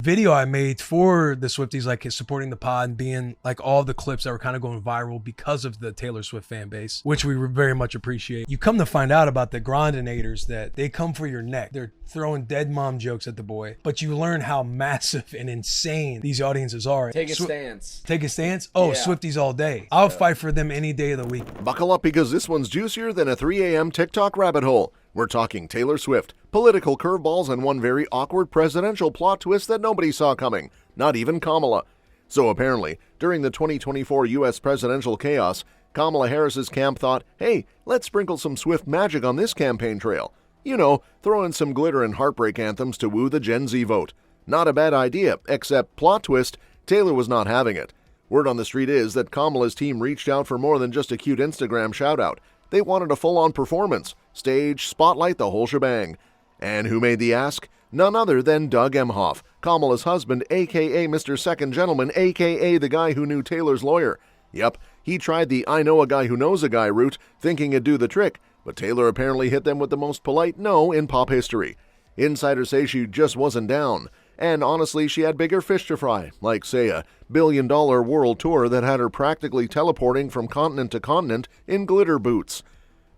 video I made for the Swifties, like supporting the pod and being like all the clips that were kind of going viral because of the Taylor Swift fan base, which we very much appreciate. You come to find out about the grindinators that they come for your neck. They're throwing dead mom jokes at the boy, but you learn how massive and insane these audiences are. Take a stance. Take a stance? Oh, yeah. Swifties all day. I'll fight for them any day of the week. Buckle up because this one's juicier than a 3 a.m. TikTok rabbit hole. We're talking Taylor Swift, political curveballs, and one very awkward presidential plot twist that nobody saw coming, not even Kamala. So apparently, during the 2024 U.S. presidential chaos, Kamala Harris's camp thought, hey, let's sprinkle some Swift magic on this campaign trail. You know, throw in some glitter and heartbreak anthems to woo the Gen Z vote. Not a bad idea, except plot twist, Taylor was not having it. Word on the street is that Kamala's team reached out for more than just a cute Instagram shout-out. They wanted a full-on performance, stage, spotlight, the whole shebang. And who made the ask? None other than Doug Emhoff, Kamala's husband, a.k.a. Mr. Second Gentleman, a.k.a. the guy who knew Taylor's lawyer. Yep, he tried the I know a guy who knows a guy route, thinking it'd do the trick, but Taylor apparently hit them with the most polite no in pop history. Insiders say she just wasn't down. And honestly, she had bigger fish to fry, like, say, a billion-dollar world tour that had her practically teleporting from continent to continent in glitter boots.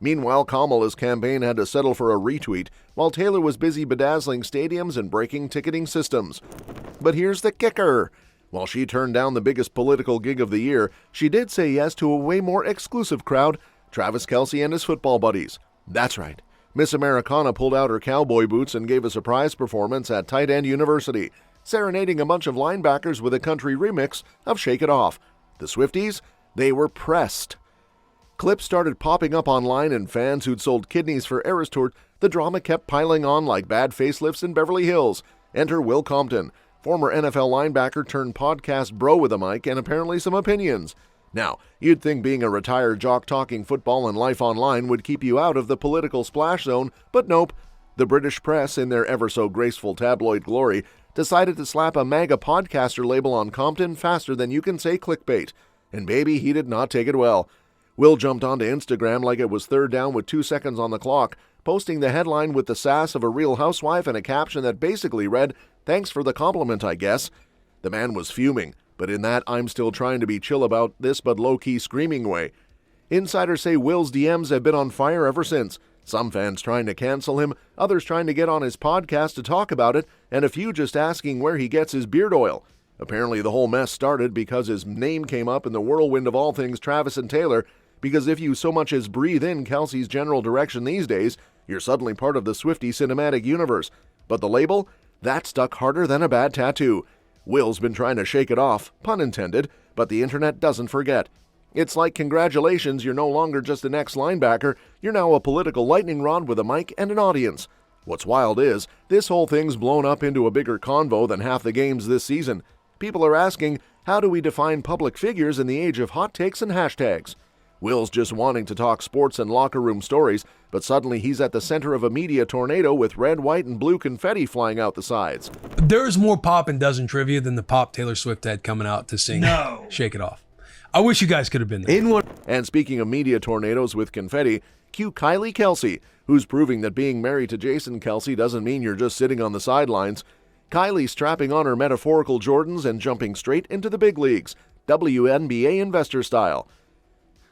Meanwhile, Kamala's campaign had to settle for a retweet, while Taylor was busy bedazzling stadiums and breaking ticketing systems. But here's the kicker. While she turned down the biggest political gig of the year, she did say yes to a way more exclusive crowd, Travis Kelce and his football buddies. That's right. Miss Americana pulled out her cowboy boots and gave a surprise performance at Tight End University, serenading a bunch of linebackers with a country remix of Shake It Off. The Swifties, they were pressed. Clips started popping up online, and fans who'd sold kidneys for Eras Tour, the drama kept piling on like bad facelifts in Beverly Hills. Enter Will Compton, former NFL linebacker turned podcast bro with a mic and apparently some opinions. Now, you'd think being a retired jock talking football and life online would keep you out of the political splash zone, but nope. The British press, in their ever-so-graceful tabloid glory, decided to slap a MAGA podcaster label on Compton faster than you can say clickbait. And baby, he did not take it well. Will jumped onto Instagram like it was third down with 2 seconds on the clock, posting the headline with the sass of a real housewife and a caption that basically read, "Thanks for the compliment, I guess." The man was fuming, but in that I'm still trying to be chill about this but low-key screaming way. Insiders say Will's DMs have been on fire ever since, some fans trying to cancel him, others trying to get on his podcast to talk about it, and a few just asking where he gets his beard oil. Apparently the whole mess started because his name came up in the whirlwind of all things Travis and Taylor, because if you so much as breathe in Kelce's general direction these days, you're suddenly part of the Swiftie cinematic universe. But the label? That stuck harder than a bad tattoo. Will's been trying to shake it off, pun intended, but the internet doesn't forget. It's like, congratulations, you're no longer just an ex-linebacker, you're now a political lightning rod with a mic and an audience. What's wild is, this whole thing's blown up into a bigger convo than half the games this season. People are asking, how do we define public figures in the age of hot takes and hashtags? Will's just wanting to talk sports and locker room stories, but suddenly he's at the center of a media tornado with red, white, and blue confetti flying out the sides. There's more pop in Dozen Trivia than the pop Taylor Swift had coming out to sing Shake It Off. I wish you guys could have been there. And speaking of media tornadoes with confetti, cue Kelce, who's proving that being married to Jason Kelce doesn't mean you're just sitting on the sidelines. Kylie strapping on her metaphorical Jordans and jumping straight into the big leagues, WNBA investor style.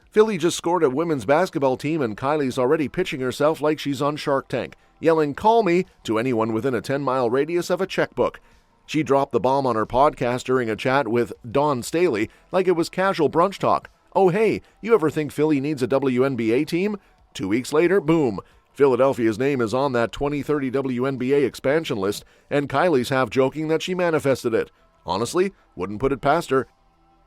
Philly just scored a women's basketball team, and Kylie's already pitching herself like she's on Shark Tank, yelling "call me" to anyone within a 10-mile radius of a checkbook. She dropped the bomb on her podcast during a chat with Dawn Staley like it was casual brunch talk. Oh hey, you ever think Philly needs a WNBA team? 2 weeks later, boom. Philadelphia's name is on that 2030 WNBA expansion list, and Kylie's half joking that she manifested it. Honestly, wouldn't put it past her.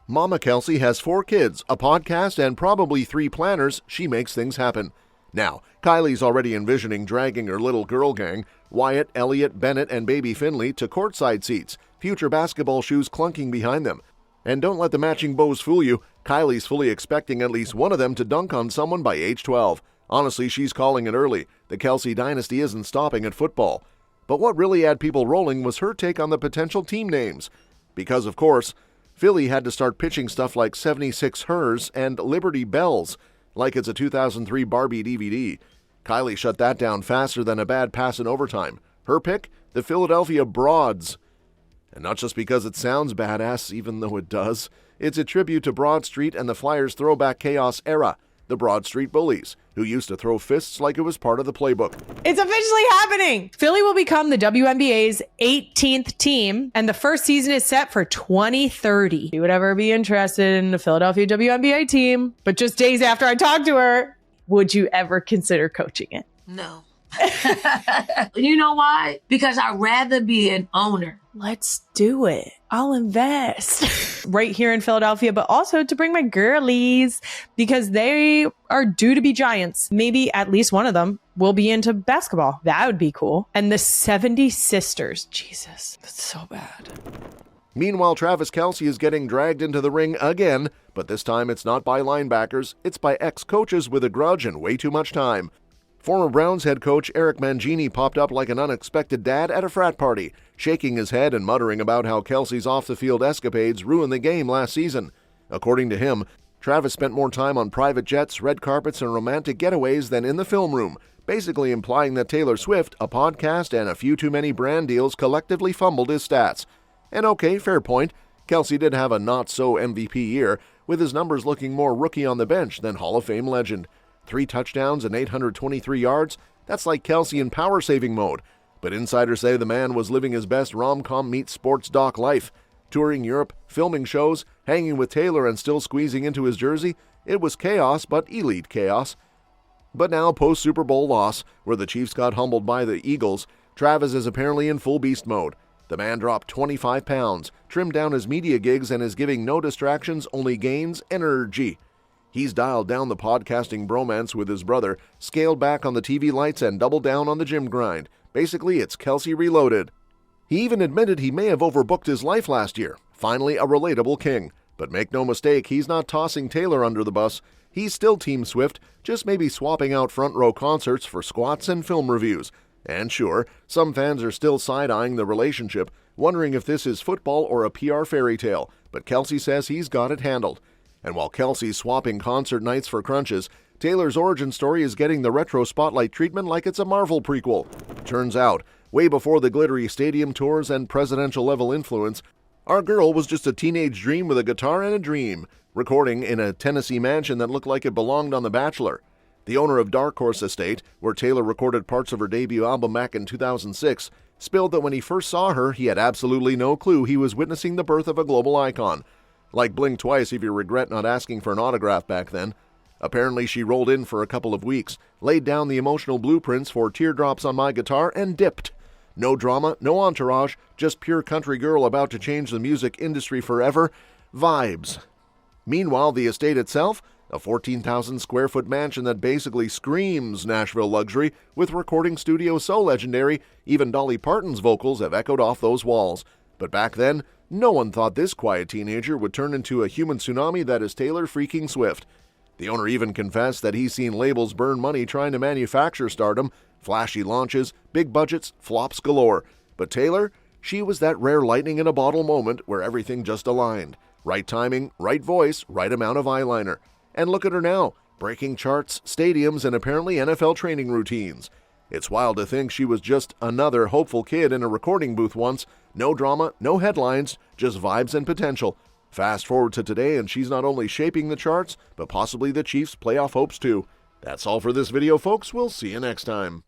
Mama Kelce has 4 kids, a podcast, and probably 3 planners. She makes things happen. Now, Kylie's already envisioning dragging her little girl gang, Wyatt, Elliott, Bennett, and baby Finley, to courtside seats, future basketball shoes clunking behind them. And don't let the matching bows fool you, Kylie's fully expecting at least one of them to dunk on someone by age 12. Honestly, she's calling it early. The Kelce dynasty isn't stopping at football. But what really had people rolling was her take on the potential team names. Because, of course, Philly had to start pitching stuff like 76 Hers and Liberty Bells, like it's a 2003 Barbie DVD. Kylie shut that down faster than a bad pass in overtime. Her pick? The Philadelphia Broads. And not just because it sounds badass, even though it does. It's a tribute to Broad Street and the Flyers' throwback chaos era, the Broad Street Bullies, who used to throw fists like it was part of the playbook. It's officially happening! Philly will become the WNBA's 18th team, and the first season is set for 2030. You would ever be interested in the Philadelphia WNBA team, but just days after I talked to her, would you ever consider coaching it? No. You know why? Because I'd rather be an owner. Let's do it. I'll invest right here in Philadelphia, but also to bring my girlies because they are due to be giants. Maybe at least one of them will be into basketball. That would be cool. And the 70 sisters. Jesus, that's so bad. Meanwhile, Travis Kelce is getting dragged into the ring again, but this time it's not by linebackers, it's by ex-coaches with a grudge and way too much time. Former Browns head coach Eric Mangini popped up like an unexpected dad at a frat party, shaking his head and muttering about how Kelce's off-the-field escapades ruined the game last season. According to him, Travis spent more time on private jets, red carpets, and romantic getaways than in the film room, basically implying that Taylor Swift, a podcast, and a few too many brand deals collectively fumbled his stats. And okay, fair point, Kelce did have a not-so-MVP year, with his numbers looking more rookie on the bench than Hall of Fame legend. 3 touchdowns and 823 yards, that's like Kelce in power-saving mode. But insiders say the man was living his best rom-com meets sports doc life. Touring Europe, filming shows, hanging with Taylor and still squeezing into his jersey, it was chaos, but elite chaos. But now, post-Super Bowl loss, where the Chiefs got humbled by the Eagles, Travis is apparently in full beast mode. The man dropped 25 pounds, trimmed down his media gigs, and is giving no distractions, only gains, energy. He's dialed down the podcasting bromance with his brother, scaled back on the TV lights, and doubled down on the gym grind. Basically, it's Kelce reloaded. He even admitted he may have overbooked his life last year. Finally, a relatable king. But make no mistake, he's not tossing Taylor under the bus. He's still Team Swift, just maybe swapping out front-row concerts for squats and film reviews. And sure, some fans are still side-eyeing the relationship, wondering if this is football or a PR fairy tale. But Kelce says he's got it handled. And while Kelce's swapping concert nights for crunches, Taylor's origin story is getting the retro spotlight treatment like it's a Marvel prequel. Turns out, way before the glittery stadium tours and presidential-level influence, our girl was just a teenage dream with a guitar and a dream, recording in a Tennessee mansion that looked like it belonged on The Bachelor. The owner of Dark Horse Estate, where Taylor recorded parts of her debut album back in 2006, spilled that when he first saw her, he had absolutely no clue he was witnessing the birth of a global icon. Like blink twice if you regret not asking for an autograph back then. Apparently she rolled in for a couple of weeks, laid down the emotional blueprints for Teardrops on My Guitar, and dipped. No drama, no entourage, just pure country girl about to change the music industry forever. Vibes. Meanwhile, the estate itself, a 14,000 square foot mansion that basically screams Nashville luxury, with recording studios so legendary, even Dolly Parton's vocals have echoed off those walls. But back then, no one thought this quiet teenager would turn into a human tsunami that is Taylor freaking Swift. The owner even confessed that he's seen labels burn money trying to manufacture stardom, flashy launches, big budgets, flops galore. But Taylor, she was that rare lightning in a bottle moment where everything just aligned. Right timing, right voice, right amount of eyeliner. And look at her now, breaking charts, stadiums, and apparently NFL training routines. It's wild to think she was just another hopeful kid in a recording booth once. No drama, no headlines, just vibes and potential. Fast forward to today and she's not only shaping the charts, but possibly the Chiefs' playoff hopes too. That's all for this video, folks. We'll see you next time.